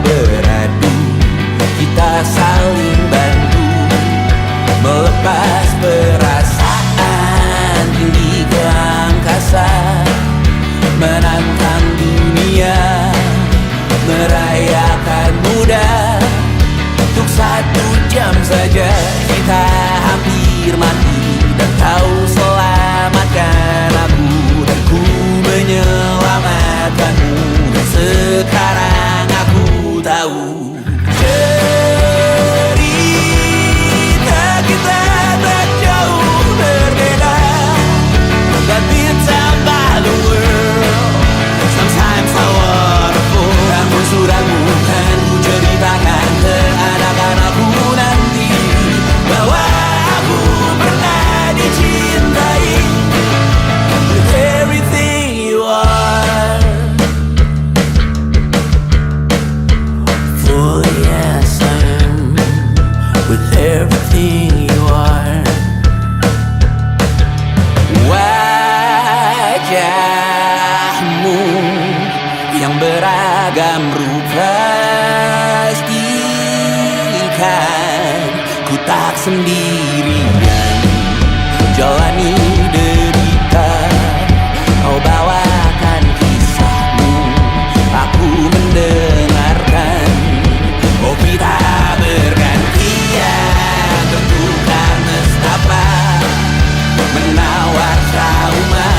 beradu, kita saling bantu melepas perasaan tinggi ke angkasa, menantang dunia, merayakan muda. Untuk 1 jam saja kita hampir mati, dan kau selamatkan aku, dan ku menyelamatkanmu. Dan sekarang aku tahu cerita kita tak jauh berbeda, but bintang the world. Sometimes I wanna fall. Namun suratmu kan ku ceritakan ke anak-anakku nanti, bahwa aku pernah dicintai with everything you are. For yes I am with everything you are. Wajahmu yang beragam rupa pastikan ku tak sendirian jalani derita. Kau bawakan kisahmu, aku mendengarkan. Oh kita bergantian, tentukan nestapa, menawar trauma,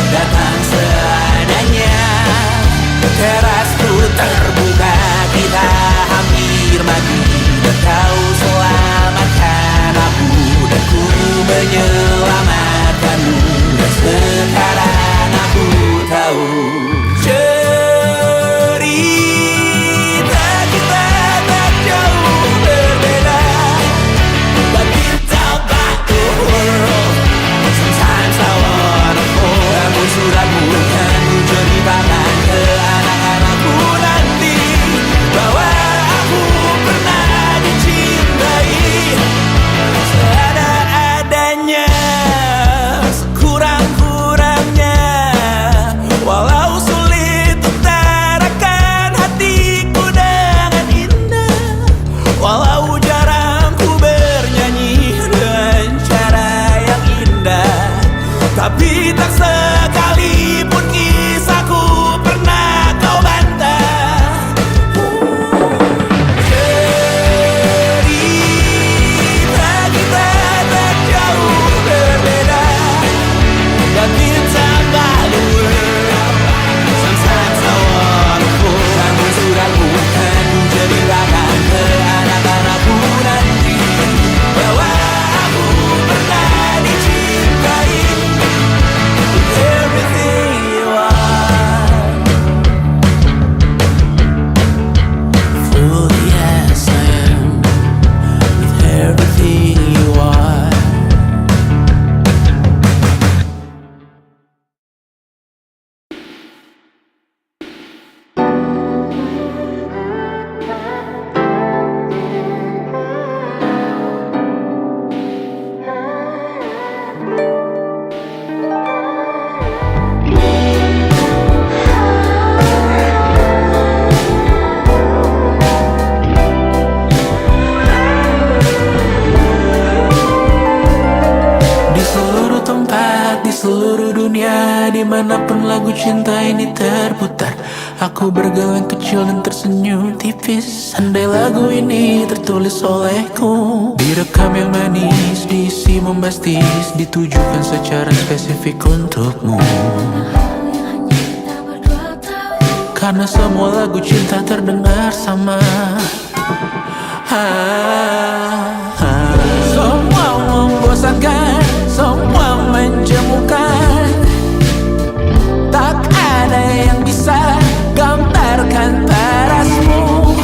datang seadanya. Terasku terbuka, kita hampir mati, dan kau selamatkan aku, dan ku menyelamatkanmu. Dan sekarang aku tahu cerita kita tak jauh berbeda, but bintang the world. Sometimes I wanna fall. Namun suratmu kan ku ceritakan ke anak-anakku nanti, bahwa aku pernah dicintai seada-adanya, sekurang-kurangnya. Walau sulit utarakan hatiku dengan indah, walau jarang ku bernyanyi dengan cara yang indah, tapi tak sekalipun kisahku pernah kau bantah. Cerita kita tak jauh berbeda, but bintang the world. Sometimes I wanna fall. Namun suratmu kan ku ceritakan ke anak-anakku nanti, bahwa aku pernah dicintai with everything you are. Full yes I am with everything you are. Di seluruh tempat, di seluruh dunia, dimanapun lagu cinta ini terputar, aku bergeleng kecil dan tersenyum tipis. Andai lagu ini tertulis olehku, direkam yang manis, diisi bombastis, ditujukan secara spesifik untukmu. Karena semua lagu cinta terdengar sama. Semua membosankan, semua menjemukan, tak ada yang bisa gambarkan parasmu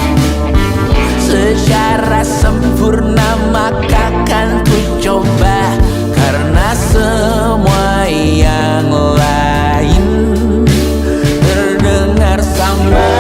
secara sempurna. Maka kan ku coba, karena semua yang lain terdengar sama.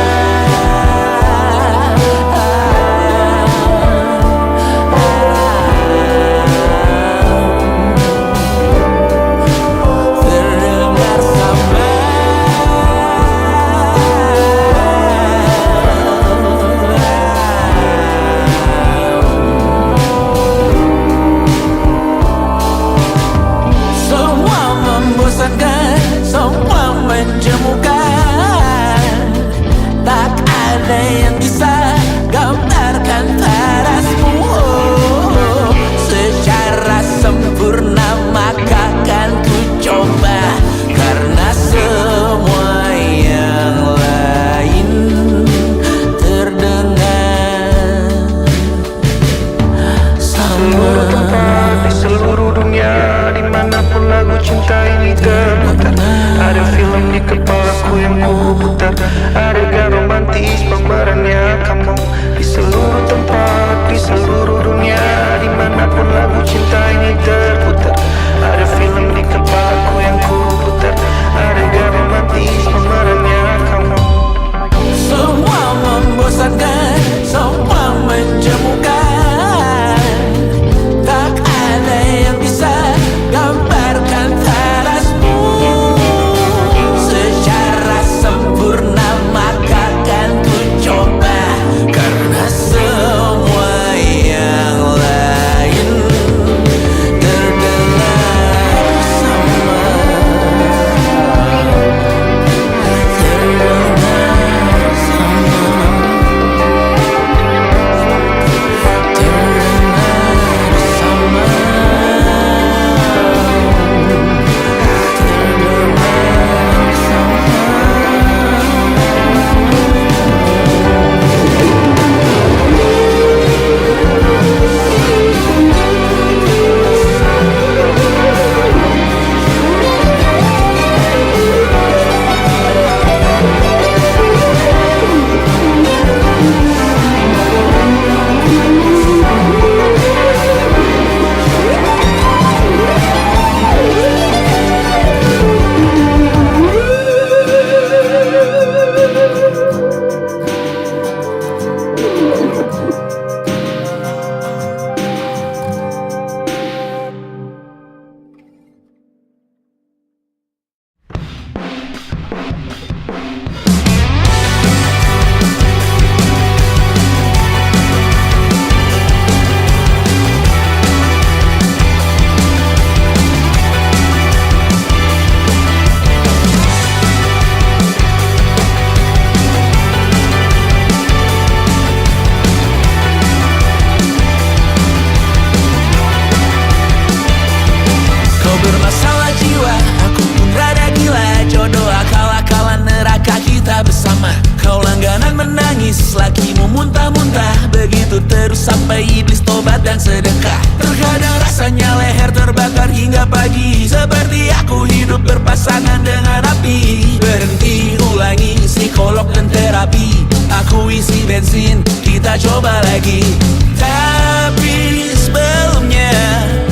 muntah-muntah begitu terus sampai iblis tobat dan sedekah. Terkadang rasanya leher terbakar hingga pagi, seperti aku hidup berpasangan dengan api. Berhenti, ulangi psikolog dan terapi. Aku isi bensin, kita coba lagi. Tapi sebelumnya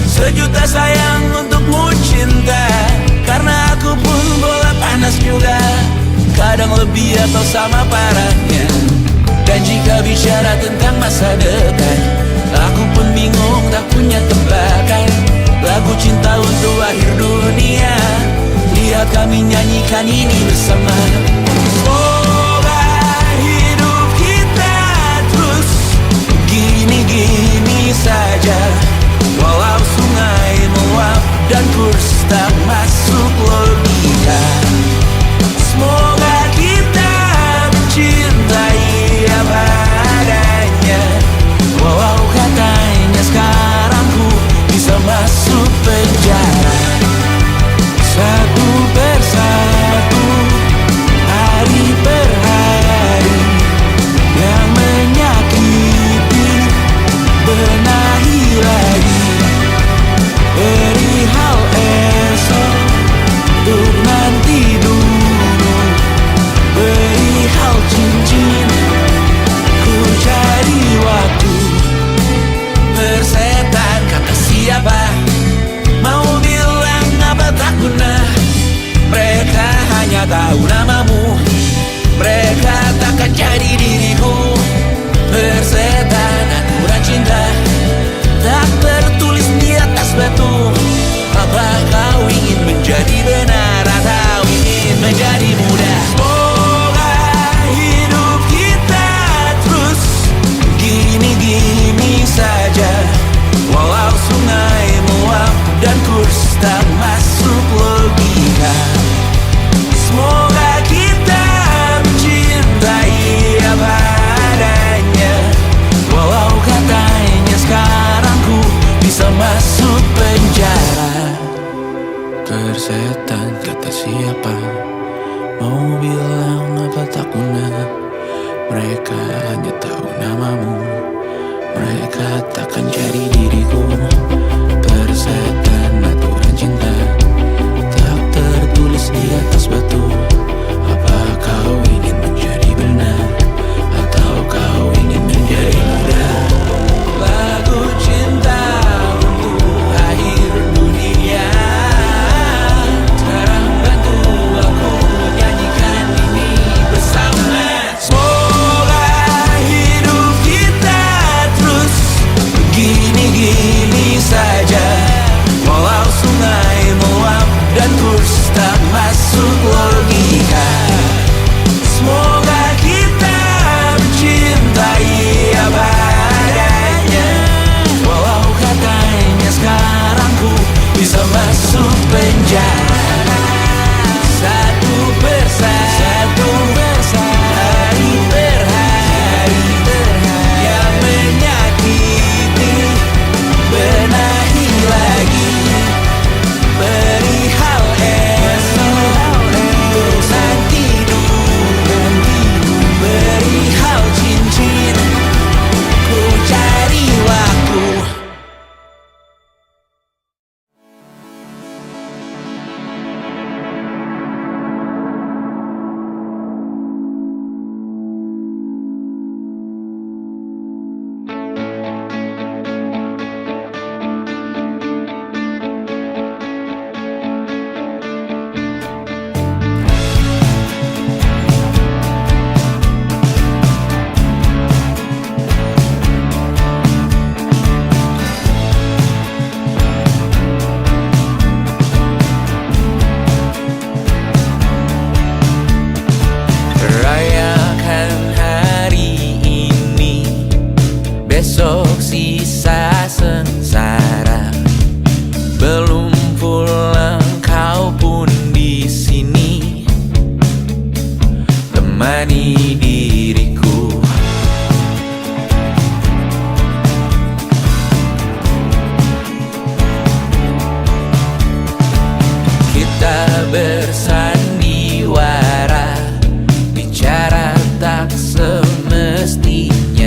sejuta sayang untukmu cinta, karena aku pun bola panas juga, kadang lebih atau sama parahnya. Dan jika bicara tentang masa depan, aku pun bingung tak punya tebakan. Lagu cinta untuk akhir dunia, lihat kami nyanyikan ini bersama. Semoga hidup kita terus gini-gini saja, walau sungai meluap dan kurs tak masuk logika. Semoga kita mencintai apa adanya, walau katanya sekarang ku bisa masuk penjara. Satu persatu, hari per hari, yang menyakiti benahi lagi. Perihal esok, untuk nanti dulu. Perihal cincin, ku cari waktu. Persetan kata siapa, mau bilang apa tak guna. Mereka hanya tahu namamu, mereka takkan jadi diriku. Persetan aturan cinta, tak tertulis di atas batu. Apa kau ingin menjadi benar atau ingin menjadi muda? Semoga hidup kita terus gini-gini saja, walau sungai meluap dan kurs tak masuk logika. Semoga kita mencintai apa adanya, walau katanya sekarang ku bisa masuk penjara. Persetan kata siapa, mau bilang apa tak guna. Mereka hanya tahu namamu, mereka takkan jadi diriku. Persetan aturan cinta, tak tertulis di atas batu. Apa kau ingin menjadi benar atau kau ingin menjadi muda? Lagu cinta untuk akhir dunia, sekarang bantu aku nyanyikan ini bersama. Semoga hidup kita terus gini-gini saja, walau sungai meluap dan kurs tak masuk logika. Semoga kita mencintai apa adanya, walau katanya sekarang ku bisa masuk penjara. Satu persatu, hari per hari, yang menyakiti benahi lagi. Perihal esok, untuk nanti dulu. Perihal cincin, ku cari waktu. Rayakan hari ini, besok sisa sengsara. Belum pulang kau pun di sini, temani diriku. Kita bersandiwara, bicara tak semestinya.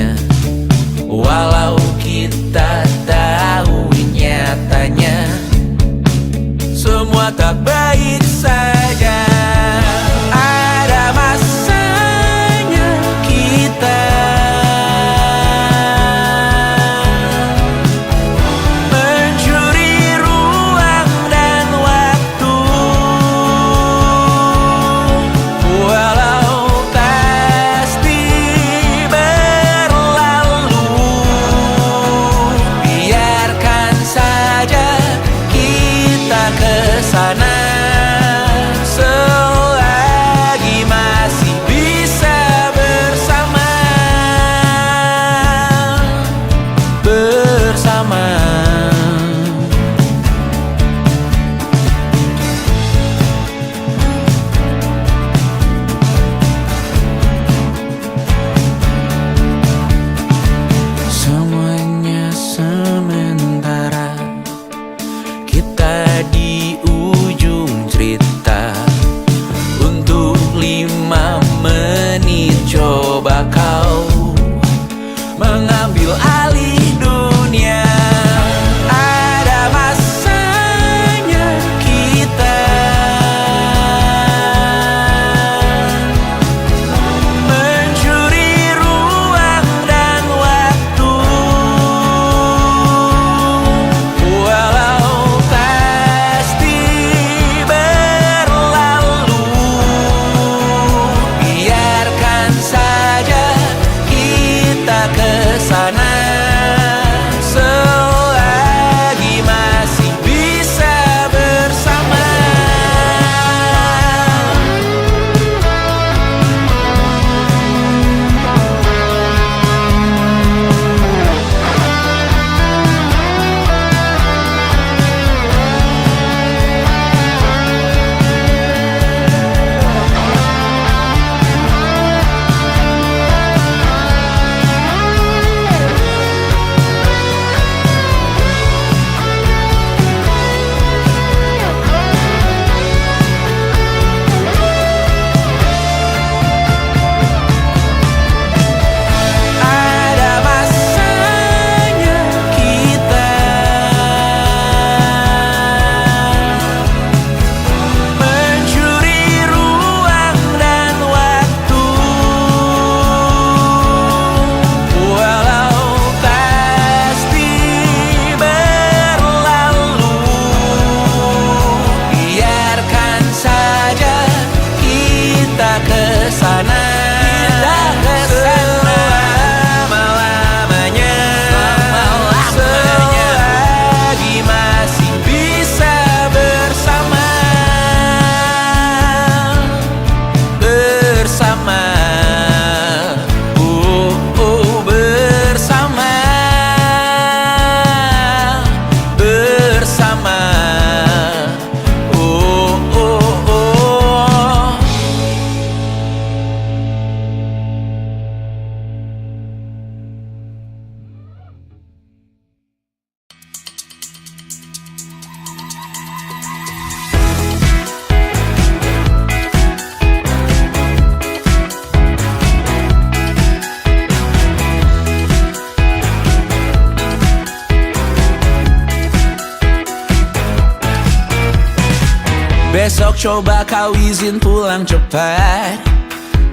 Besok coba kau izin pulang cepat.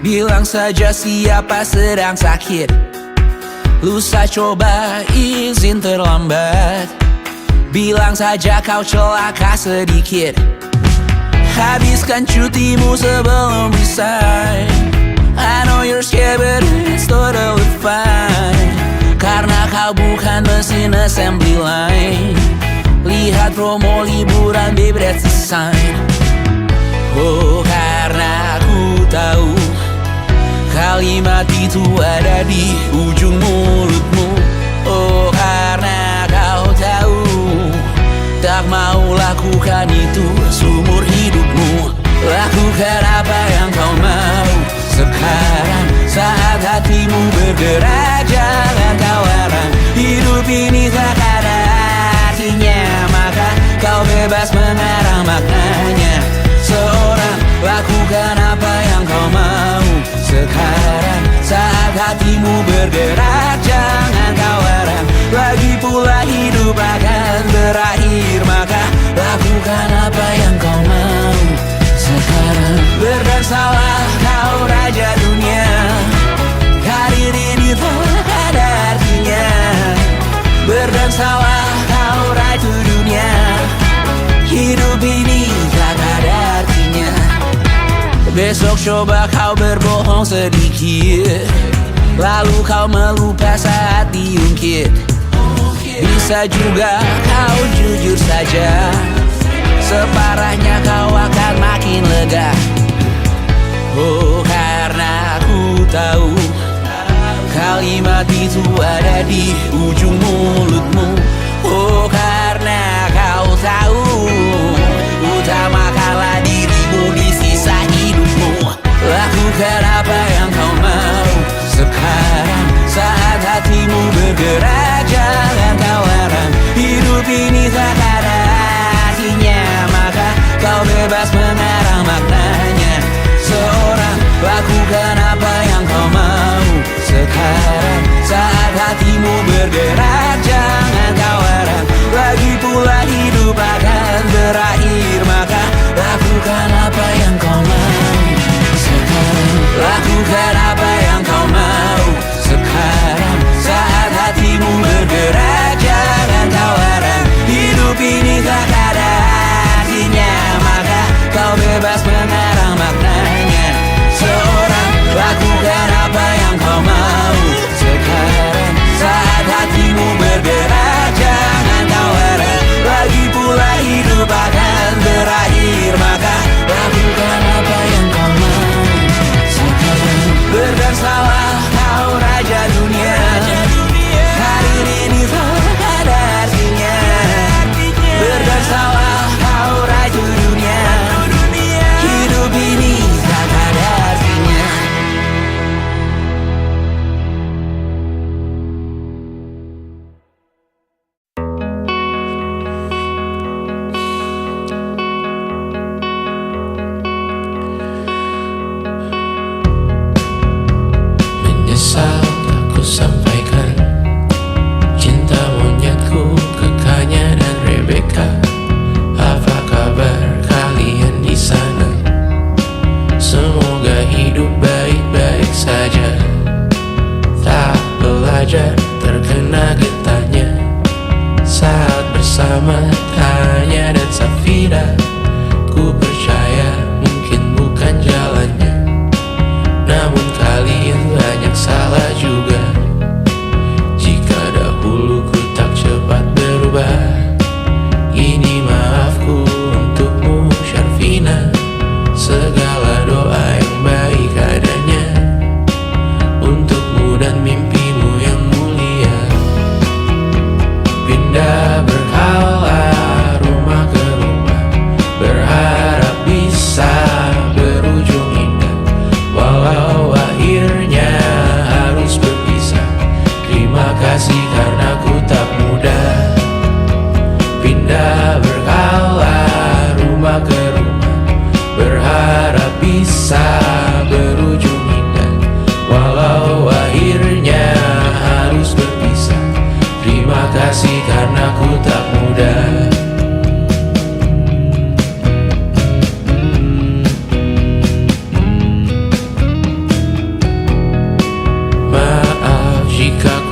Bilang saja siapa sedang sakit. Lusa coba izin terlambat. Bilang saja kau celaka sedikit. Habiskan cutimu sebelum resign. I know you're scared but it's totally fine. Karena kau bukan mesin assembly line. Lihat promo liburan babe, that's a sign. Oh, karena aku tahu kalimat itu ada di ujung mulutmu. Oh, karena kau tahu tak mau lakukan itu seumur hidupmu. Lakukan apa yang kau mau sekarang, saat hatimu bergerak. Jangan kau larang. Hidup ini tak ada artinya, maka kau bebas mengarang maknanya. Seorang, lakukan apa yang kau mau sekarang, saat hatimu bergerak. Jangan kau larang. Lagi pula hidup akan berakhir, maka lakukan apa yang kau mau sekarang. Berdansalah kau raja dunia. Karir ini tak ada artinya. Berdansalah kau ratu dunia. Hidup ini tak ada artinya. Besok coba kau berbohong sedikit, lalu kau melupa saat diungkit. Bisa juga kau jujur saja, separahnya kau akan makin lega. Oh, karena aku tahu kalimat itu ada di ujung mulutmu. Oh, karena kau tahu utamakanlah dirimu di sisa hidupmu. Lakukan apa yang kau mau sekarang, saat hatimu bergerak. Jangan kau larang. Hidup ini tak ada artinya, maka kau bebas mengarang maknanya. Seorang, lakukan apa yang kau mau sekarang, saat hatimu bergerak. Jangan kau larang. Lagi pula hidup akan berakhir, maka lakukan apa yang kau mau sekarang.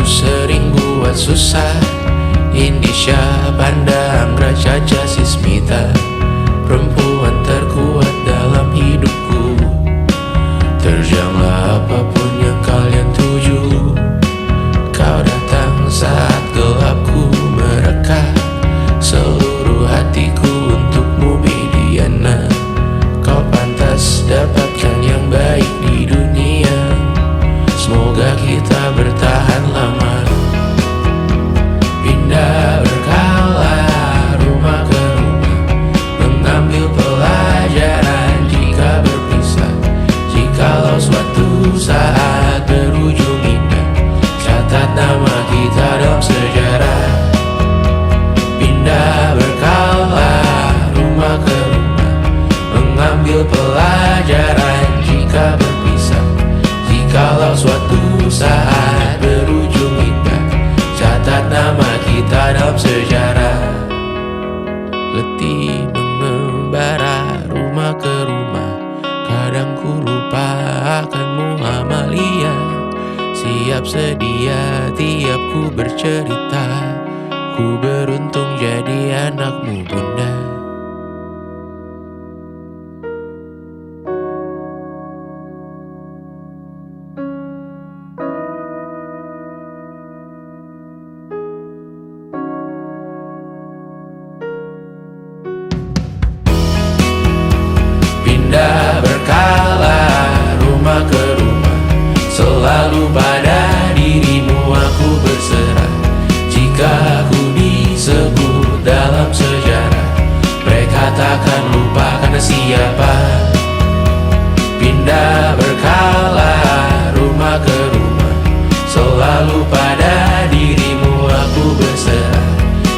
sering buat susah. Indisha, Panda, Anggra, Caca, Sismita, perempuan terkuat dalam hidupku. Terjanglah apapun yang kalian tuju. Kau datang saat gelapku mereka. Seluruh hatiku untukmu Mediana. Kau pantas dapatkan yang baik di dunia. Semoga kita bertahan lama. Pindah berkala rumah ke rumah, mengambil pelajaran jika berpisah. Jikalau suatu saat berujung indah, catat nama kita dalam sejarah. Pindah berkala rumah ke rumah, mengambil pelajaran jika berpisah. Jikalau suatu saat berujung indah, catat nama kita dalam sejarah. Letih mengembara rumah ke rumah, kadang ku lupa akanmu Amalia. Siap sedia tiap ku bercerita, ku beruntung jadi anakmu bunda. Pindah berkala rumah ke rumah, selalu pada dirimu aku berserah. Jika aku disebut dalam sejarah, mereka takkan lupa karena siapa. Pindah berkala rumah ke rumah, selalu pada dirimu aku berserah.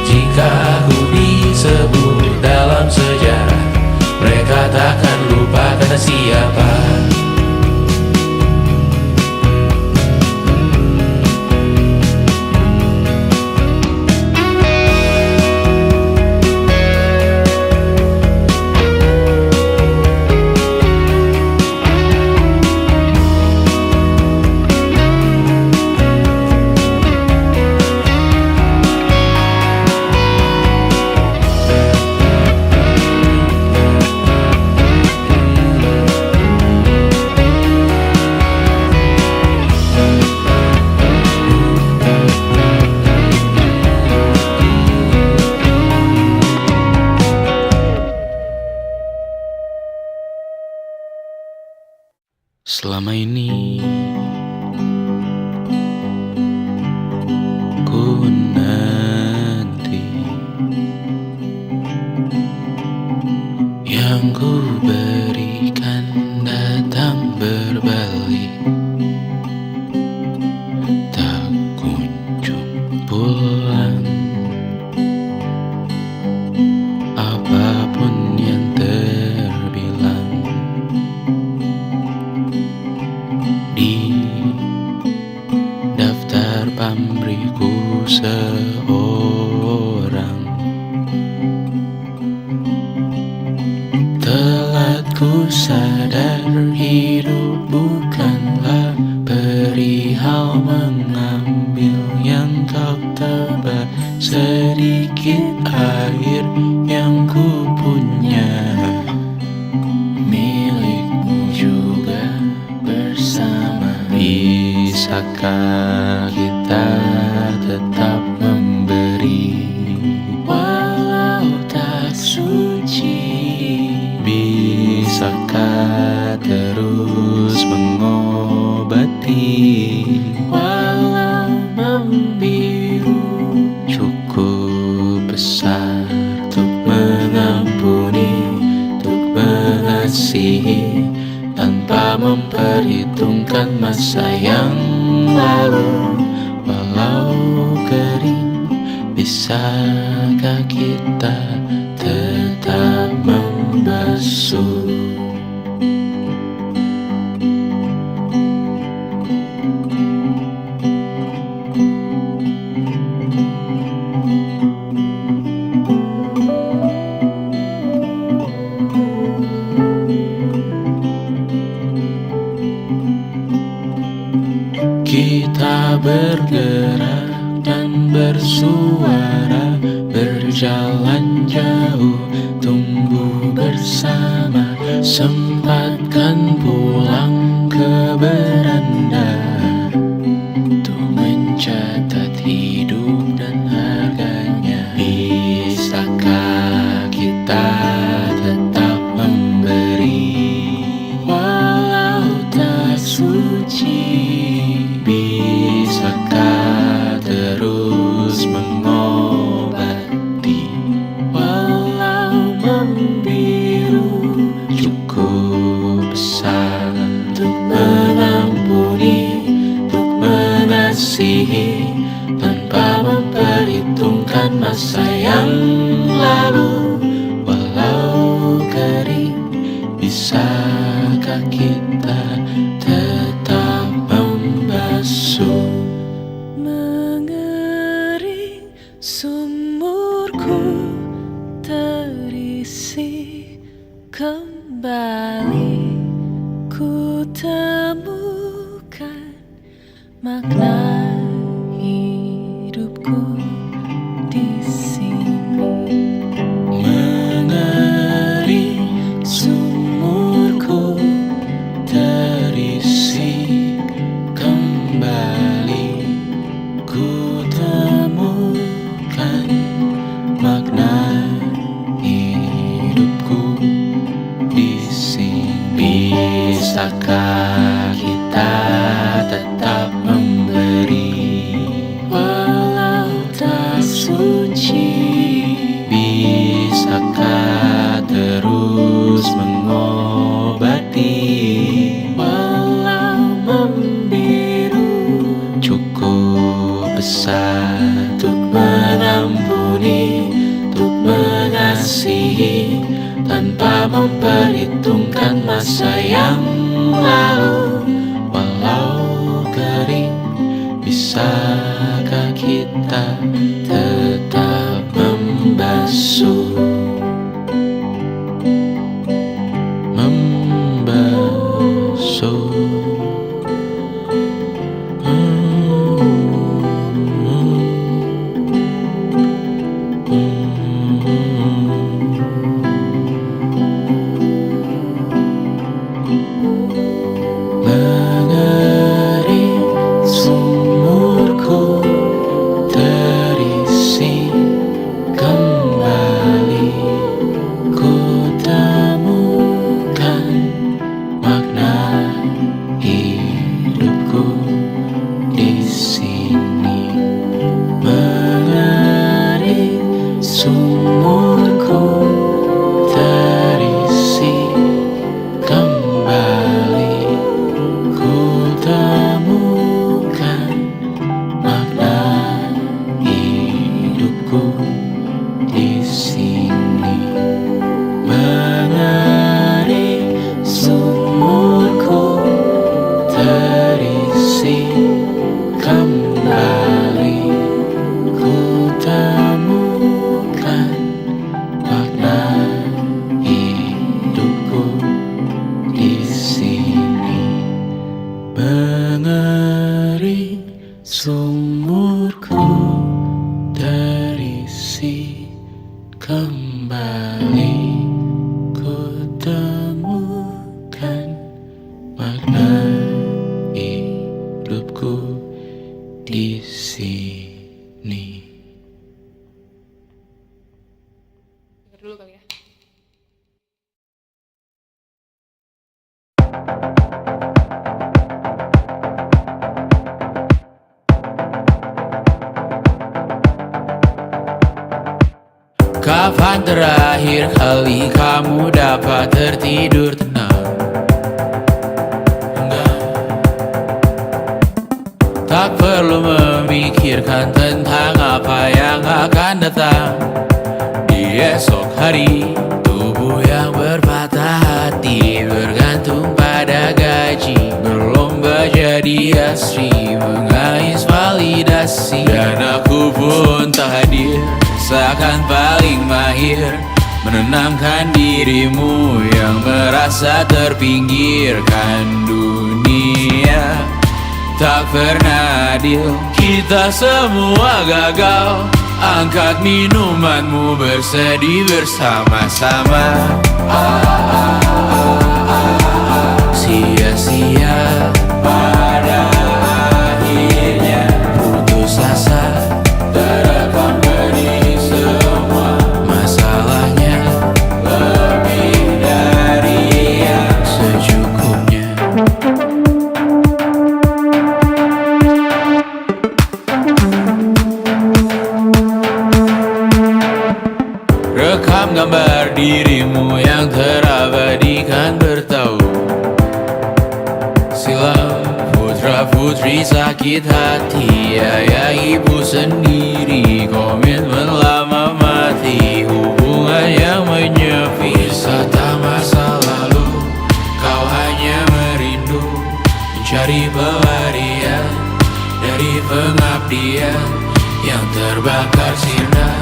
Jika aku disebut dalam sejarah, mereka takkan lupa kata siapa. Selama ini ku nanti yang ku berikan datang berbalik, tak kunjung pulang. Apapun yang terbilang di daftar pamrihku seorang, telat ku sadar hidup bukanlah perihal mengambil yang kau tebak. Sedikit air yang ku punya milikmu juga bersama. Bisakah kita tetap memberi walau tak suci? Bisakah terus mengobati walau membiru? Cukup besar untuk mengampuni, untuk mengasihi, tanpa memperhitungkan masa yang lalu. Walau kering, bisakah kita tetap membasuh? Kita bergerak dan bersuara, berjalan jauh, tumbuh bersama. Sempatkan pulang ke beranda untuk mencatat hidup dan harganya. Bisakah kita tetap memberi walau tak suci? Bisakah terus mengobati walau membiru? Cukup besar untuk mengampuni, untuk mengasihi, tanpa memperhitungkan masa yang lalu. Walau kering, bisakah kita tetap membasuh? Mengering sumurku terisi kembali, ku temukan makna hidupku di sini. Mengering sumurku terisi kembali, ku temukan makna hidupku di sini. Bisakah kita tetap memberi walau tak suci? Bisakah terus mengobati walau membiru? Cukup besar untuk mengampuni, untuk mengasihi, tanpa memperhitungkan masa yang lalu. Walau kering, bisakah kita tetap membasuh? Membasuh. Mengering sumurku terisi kembali, ku temukan makna hidupku di sini. Mengering sumurku terisi kembali, ku temukan makna hidupku di sini. Mengering sumurku terisi kembali, ku temukan makna hidupku di sini. Mengering sumurku terisi kembali, ku temukan makna hidupku di sini. Dengar dulu kali ya. Kapan terakhir kali kamu dapat tertidur tenang? Enggak. Tak perlu memikirkan tentang apa yang akan datang di esok hari. Tubuh yang berpatah hati bergantung pada gaji, berlomba jadi asri, mengais validasi. Dan aku pun tak hadir, seakan paling mahir menenangkan dirimu yang merasa terpinggirkan dunia. tak pernah adil. Kita semua gagal. Angkat minumanmu, bersedih bersama-sama. Sia-sia pada akhirnya putus asa, terekam benih semua. Masalahnya lebih dari yang secukupnya. Rekam gambar dirimu yang terabadikan bertahun silam. Putra-putri sakit hati, ayah ibu sendiri, komitmen lama mati, hubungan yang menyepi. Wisata masa lalu, kau hanya merindu, mencari pelarian dari pengabdian yang terbakar sinar,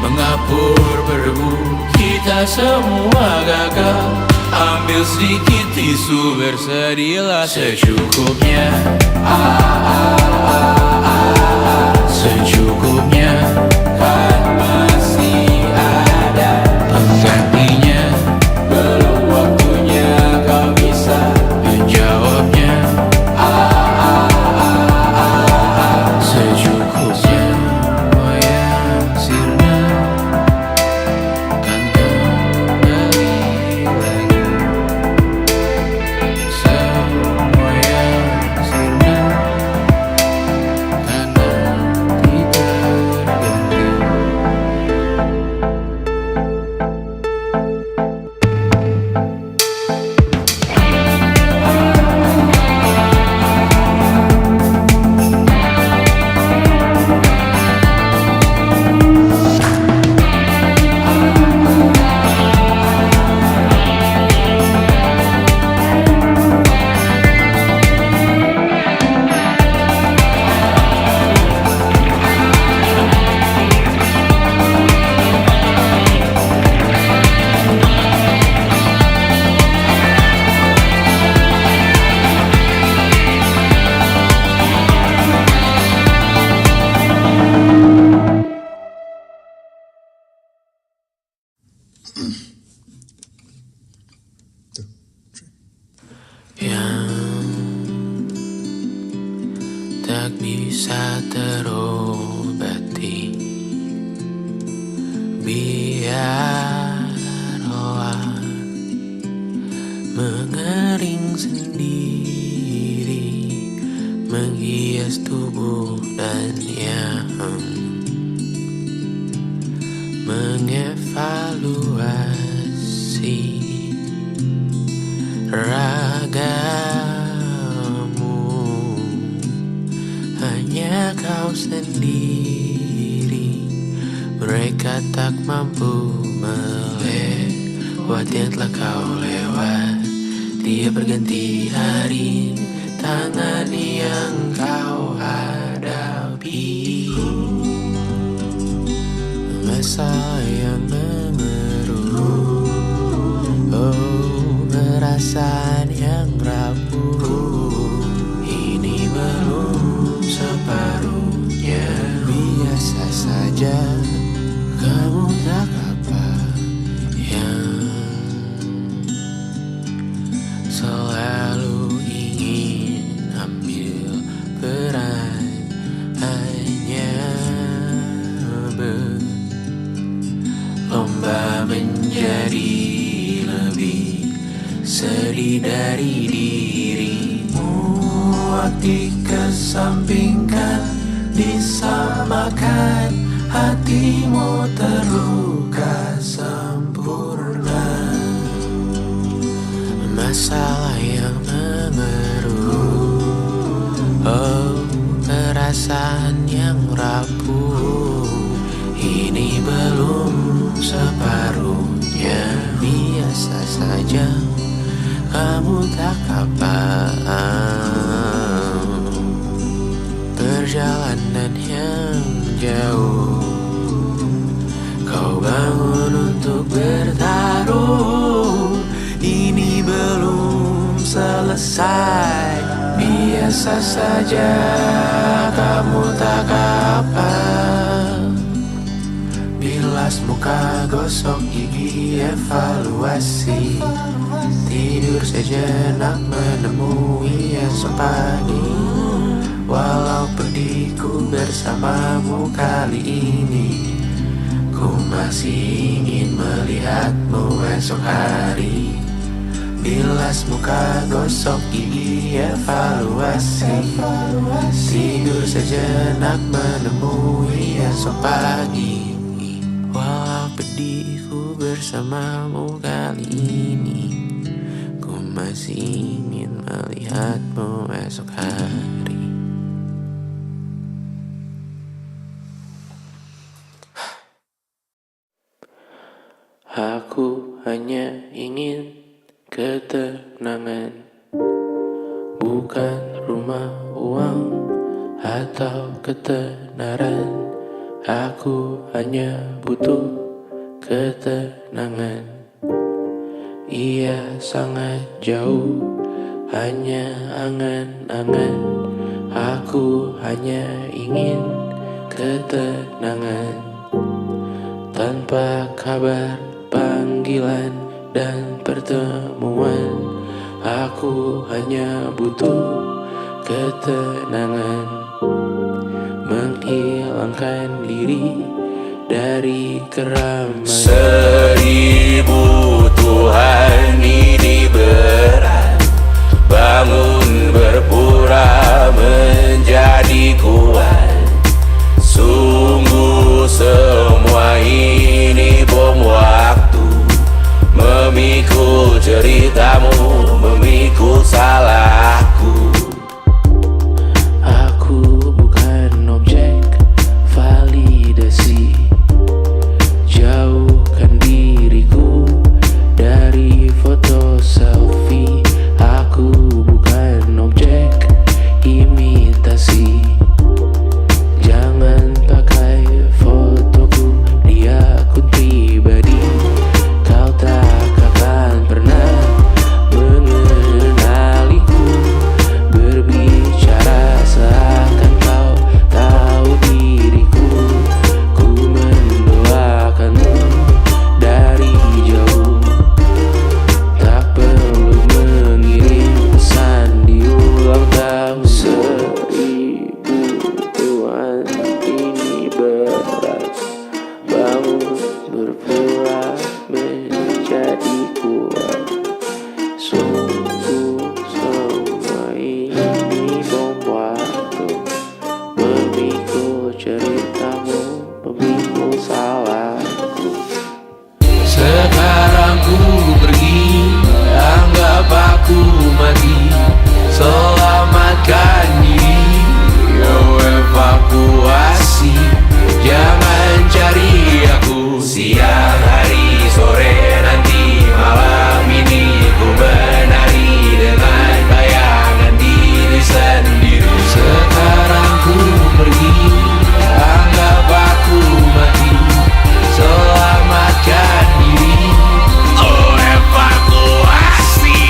mengapur berdebu. Kita semua gagal. Ambil sedikit tisu, bersedihlah secukupnya. Secukupnya, kan masih ada penggantinya. Belum waktunya kau bisa menjawabnya. Secukupnya, oh ya sirna, kan kembali lagi. Semua yang sirna, kan nanti terganti. Yang tak bisa terobati, biarlah mengering sendiri, menghias tubuh dan yang mengevaluasi ragamu. Hanya kau sendiri, mereka tak mampu melewati yang telah kau lewat. Dia berganti hari, tangan yang kau hadapi, masalah yang mengeruh, oh perasaan yang rapuh. Ini belum separuhnya, biasa saja. Kamu tak apa yang selalu ingin ambil peran, hanya berlomba menjadi lebih sedih dari dirimu. Dikesampingkan, disamakan, hatimu terluka sempurna. Masalah yang mengeruh, oh perasaan yang rapuh. Ini belum separuhnya, biasa saja. Kamu tak apa. Perjalanan yang jauh, kau bangun untuk bertaruh. Ini belum selesai, biasa Biasa saja kamu tak apa. Bilas muka, gosok gigi, evaluasi. Tidur sejenak menemui esok pagi. Walau pedihku bersamamu kali ini, ku masih ingin melihatmu esok hari. Bilas muka, gosok gigi, evaluasi. Tidur sejenak menemui esok pagi. Walau pedihku bersamamu kali ini, ku masih ingin melihatmu esok hari. Aku hanya ingin ketenangan, bukan rumah, uang, atau ketenaran. Aku hanya butuh ketenangan. Ia sangat jauh, hanya angan-angan. Aku hanya ingin ketenangan. Tanpa kabar, panggilan, dan pertemuan, aku hanya butuh ketenangan. Menghilangkan diri dari keramaian. 1000 Tuhan ini berat, bangun berpura menjadi kuat. Sungguh semua ini bom waktu, memikul ceritamu, memikul salahku. Aku bukan objek validasi. Jauhkan diriku dari foto selfie. Aku bukan objek imitasi. Jangan pakai fotoku di akun pribadi. Kau tak akan pernah mengenaliku. Berbicara seakan kau tahu diriku. Ku mendoakanmu dari jauh. Tak perlu mengirim pesan di ulang tahun. 1000 Tuhan ini berat, bangun berpura menjadi kuat. Sungguh semua ini bom waktu, memikul ceritamu, memikul salahku. Sekarang ku pergi, anggap aku mati. Selamatkan diri, evakuasi. Jangan cari aku siang, hari, sore, nanti, malam ini. Ku menari dengan bayangan diri sendiri. Sekarang ku pergi, anggap aku mati. Selamatkan diri, evakuasi.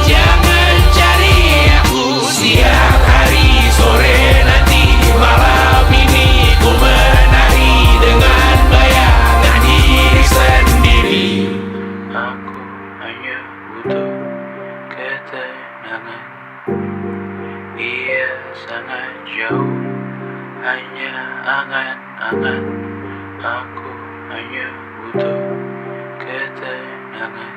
Jangan cari aku siang, hari, sore, nanti, malam ini. Ku menari dengan bayangan diri sendiri. Aku hanya butuh ketenangan. Ia sangat jauh, hanya angan-angan. Aku hanya butuh ketenangan.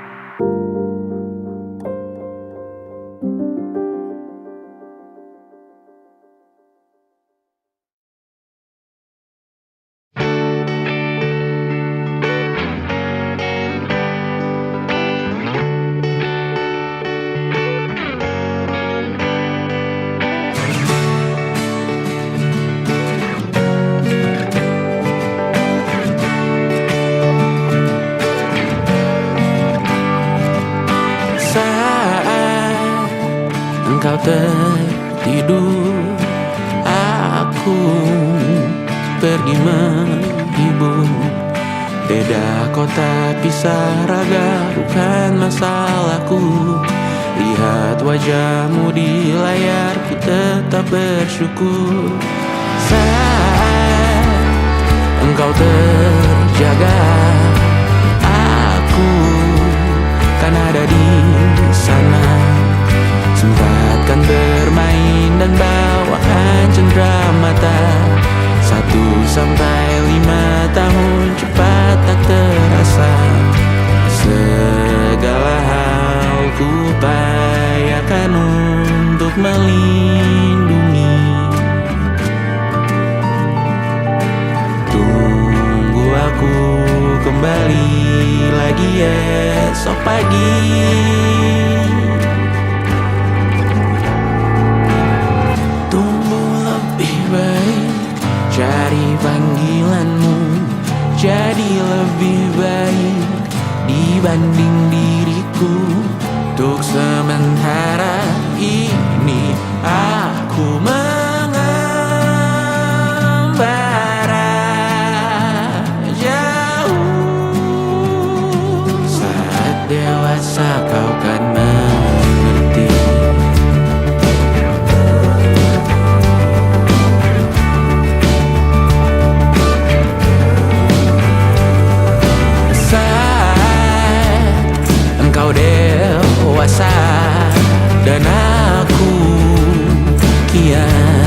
Engkau tertidur, aku pergi menghibur. Beda kota, pisah raga, bukan masalahku. Lihat wajahmu di layar, ku tetap bersyukur. Saat engkau terjaga, aku kan ada di sana. Sempatkan bermain dan bawakan cenderamata. 1 sampai 5 tahun cepat tak terasa. Segala hal ku upayakan untuk melindungi. Tunggu aku kembali lagi esok pagi. Tumbuh lebih baik, cari panggilanmu, jadi lebih baik dibanding diriku. Untuk sementara ini aku mengembara jauh. Saat dewasa kau kan mengerti. Engkau dewasa dan aku kian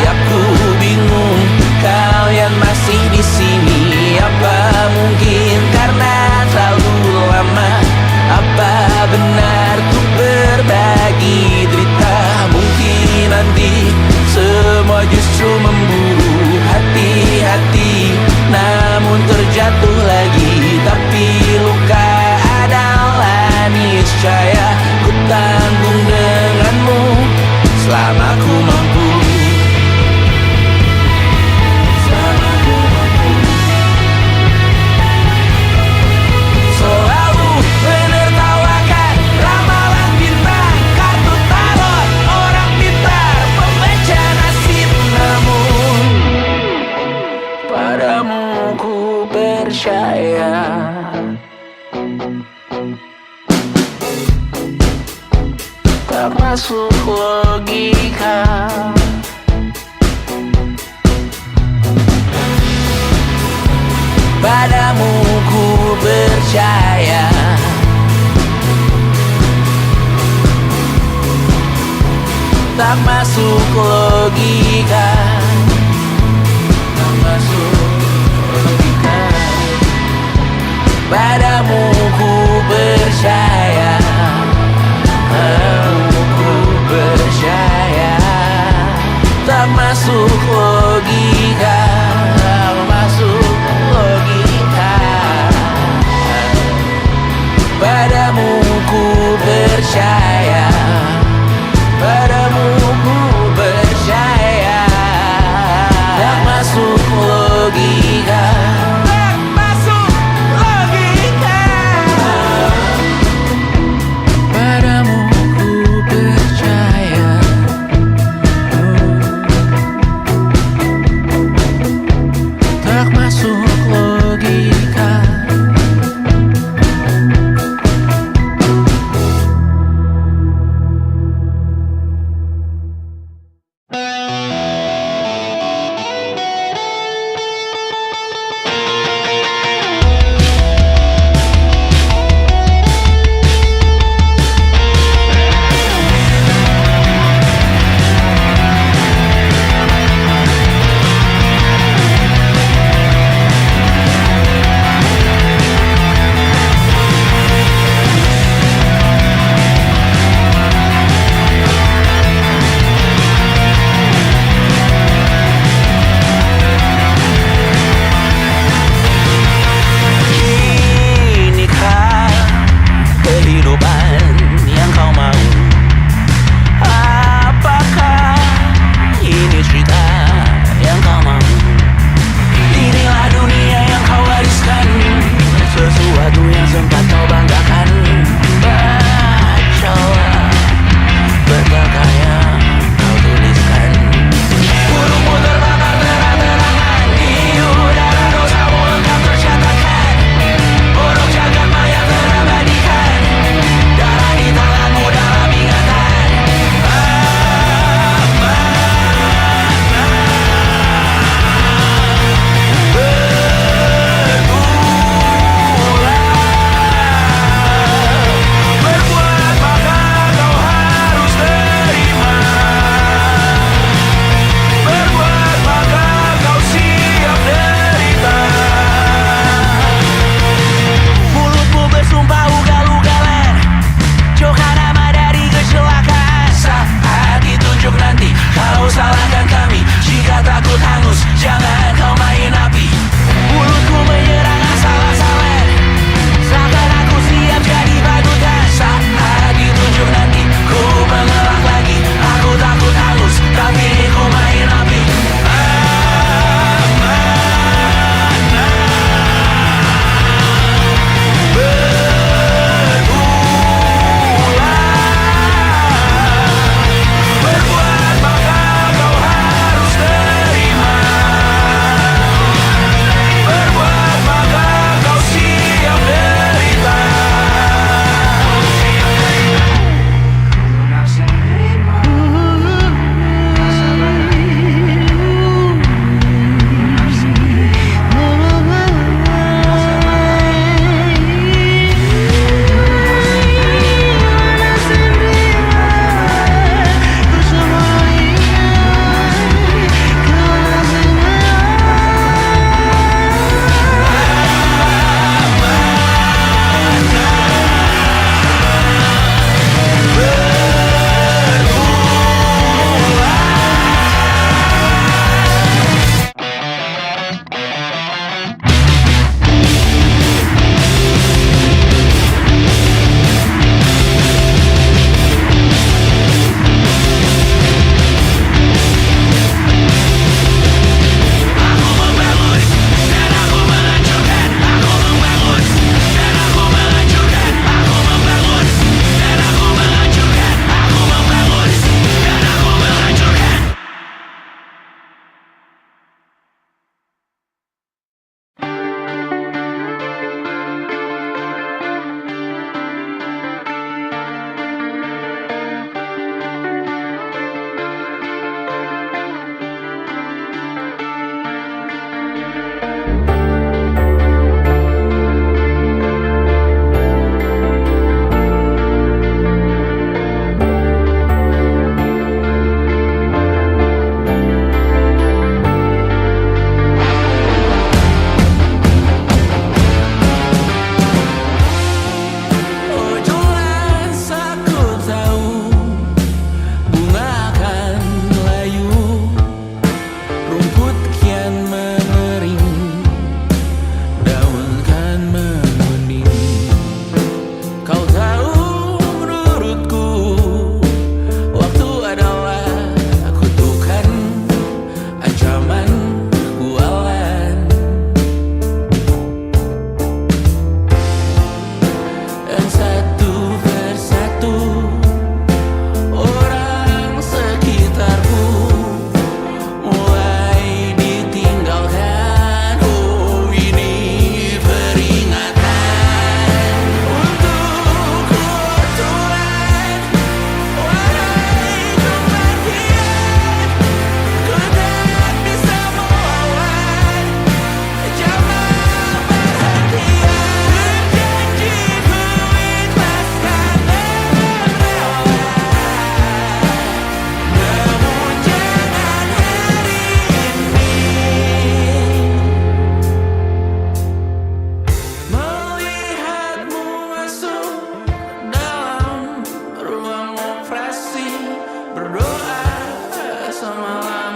aku bingung kalian masih di sini. Apa mungkin karena terlalu lama? Apa benar tuh berbagi derita? Mungkin nanti semua justru memburu. Hati-hati namun terjatuh lagi. Tapi luka adalah niscaya ku tanggung denganmu selama ku mampu. Selalu menertawakan ramalan bintang, kartu tarot orang pintar, pembaca nasib. Namun padamu ku percaya. Tak masuk logika. Padamu ku percaya. Tak masuk logika. Tak masuk logika. Padamu ku percaya. Padamu ku percaya. Tak masuk logika. Tak masuk logika. Padamu ku percaya. Padamu ku percaya. Tak masuk logika. Tak masuk logika. Padamu ku percaya.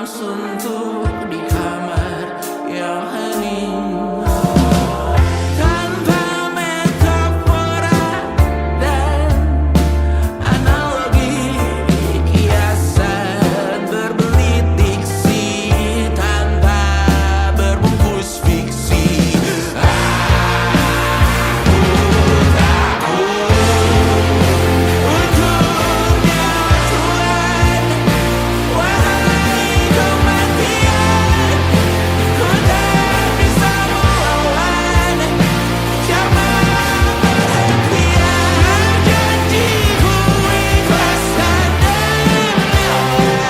suntuk di kamar yang hening. Tanpa metafora dan analogi, kiasan berbelit diksi tanpa berbungkus fiksi. Aku takut untuknya Tuhan, wahai kematian, ku tak bisa melawan zaman perhentian. Janjiku ikhlas dan dermawan,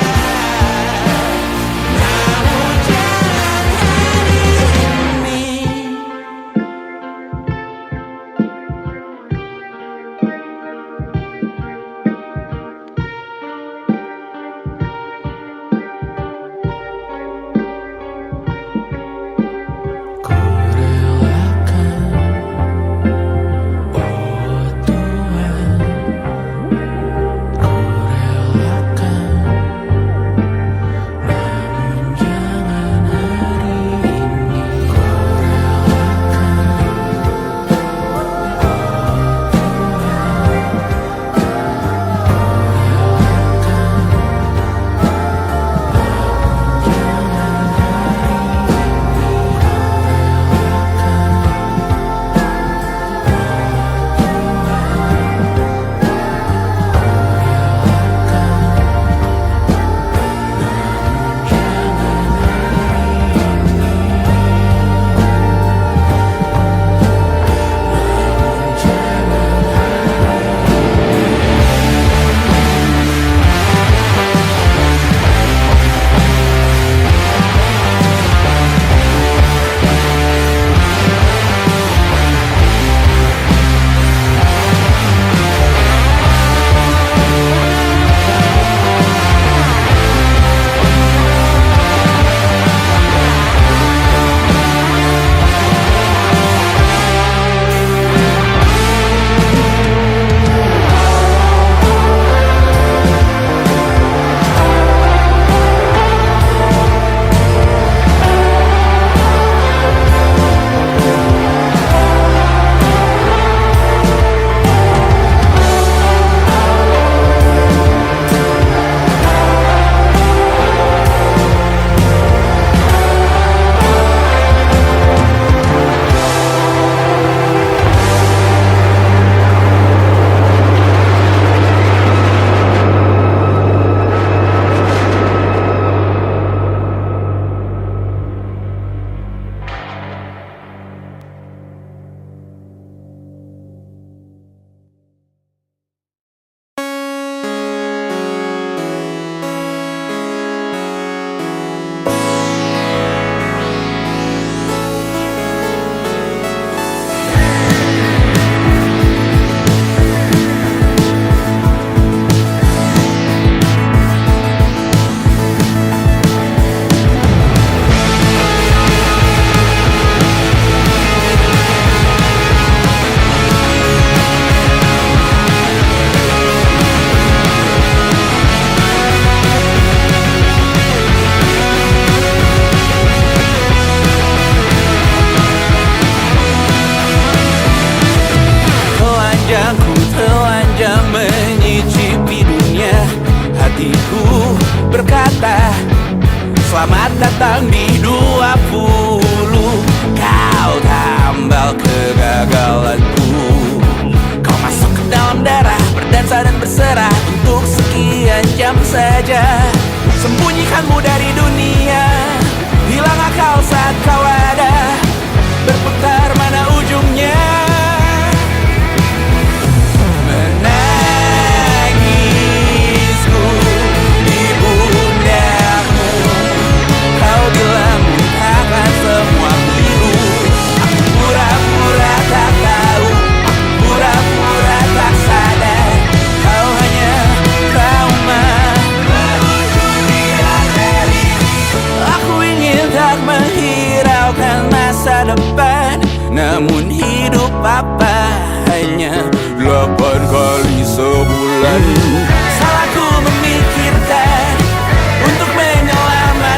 namun jangan hari ini. Ku relakan, oh Tuhan, ku relakan, namun jangan hari ini. Ku telanjang menyicipi dunia. Hatiku berkata, selamat datang di 20. Kau tambal kegagalanku. Kau masuk ke dalam darah, berdansa dan berserah untuk sekian jam saja. Sembunyikanmu dari dunia, hilang akal saat kau ada, berputar mana ujungnya. Menangisku di pundakmu, kau bilang lupakan semua biru. Aku pura-pura tak tahu, aku pura-pura tak sadar, kau hanya trauma. Aku ingin tak menghiraukan masa depan, namun hidup apa hanya 8 kali sebulan. Salahku memikirkan untuk menyelamatkan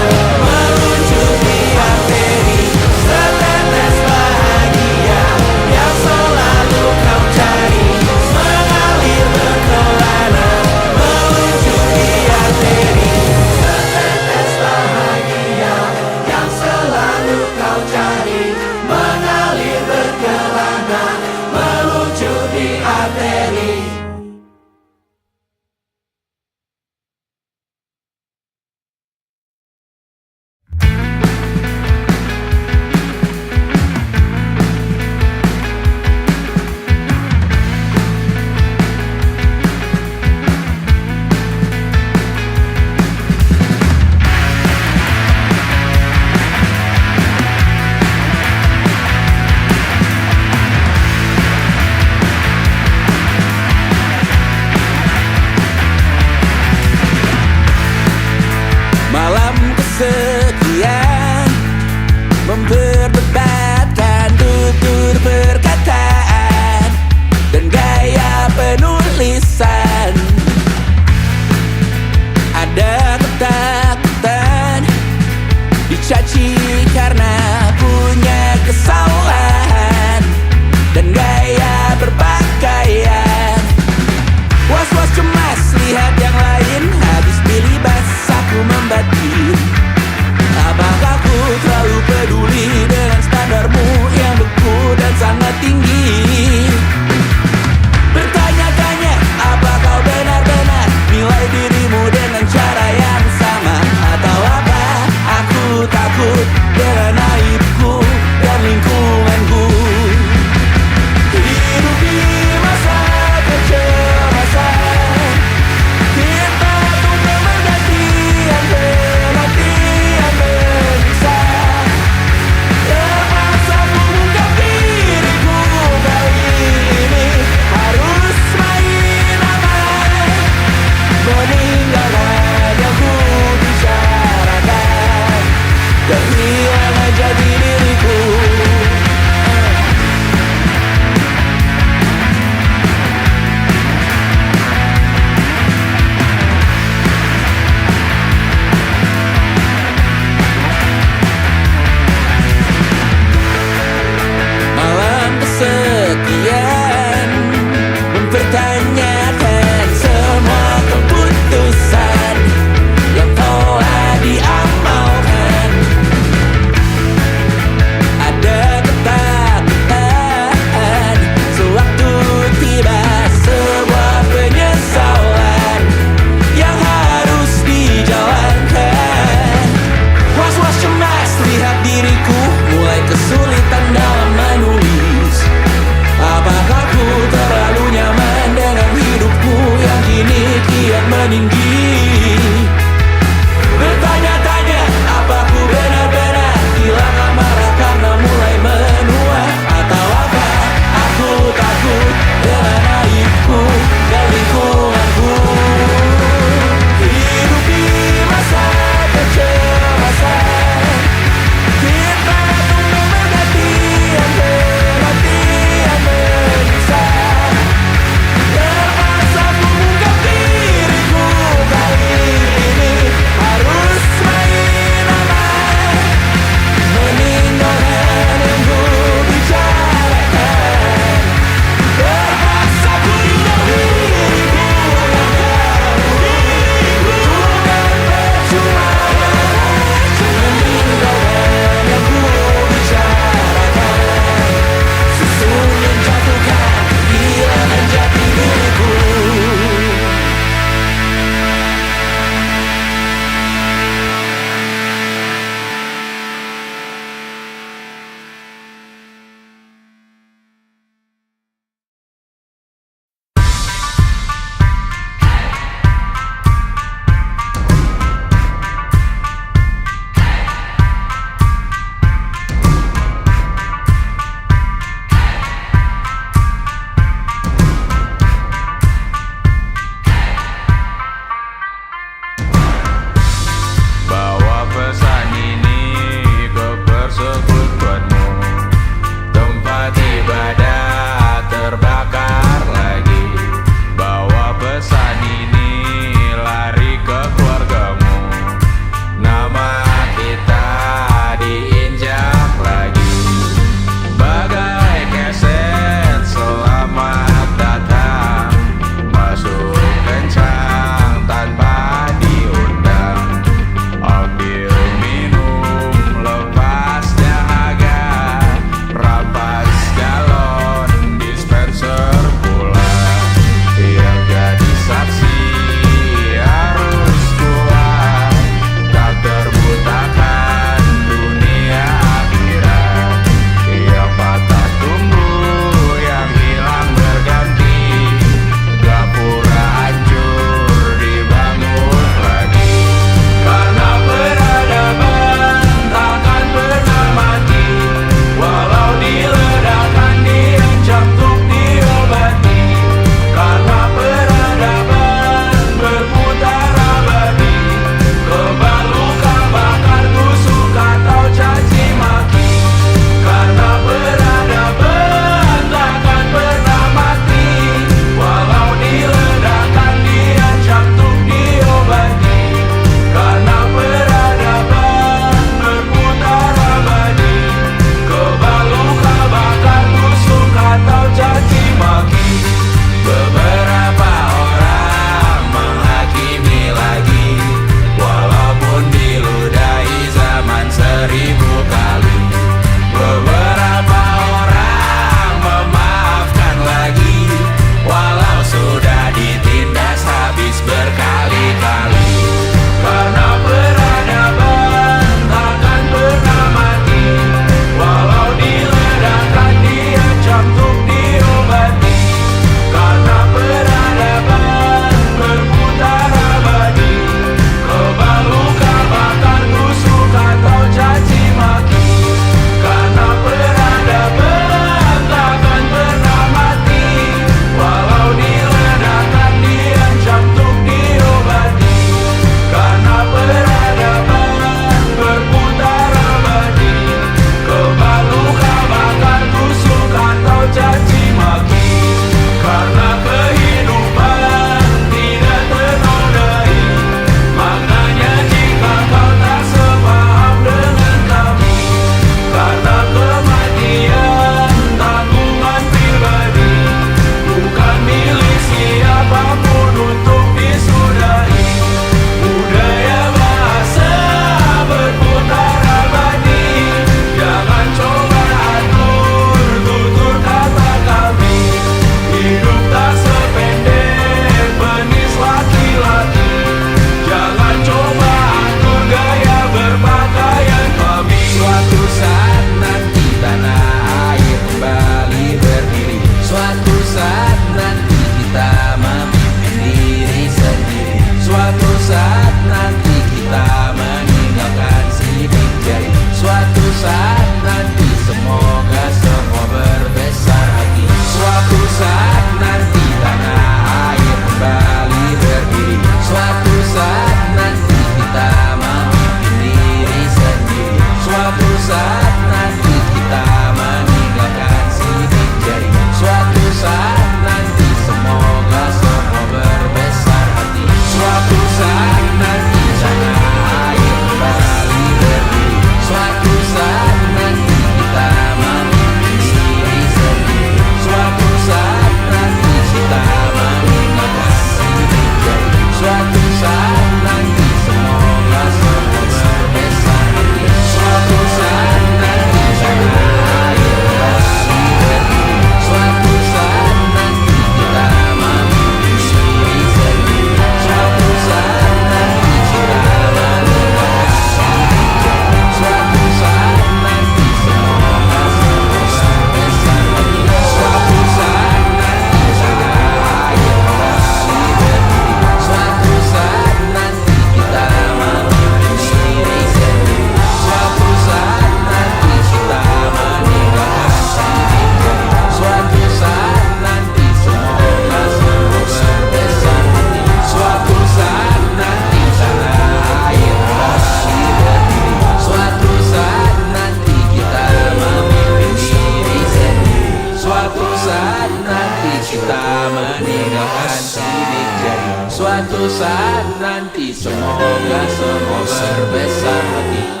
kita meninggalkan sidik jari. Suatu saat nanti semoga semua berbesar hati.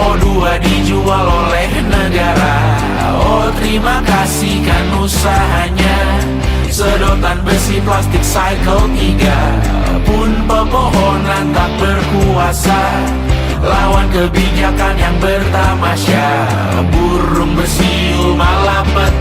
O2 dijual oleh negara. Oh terima kasih kan usahanya. Sedotan besi plastik cycle 3 pun pepohonan tak berkuasa lawan kebijakan yang bertamasya. Burung bersiul malam petang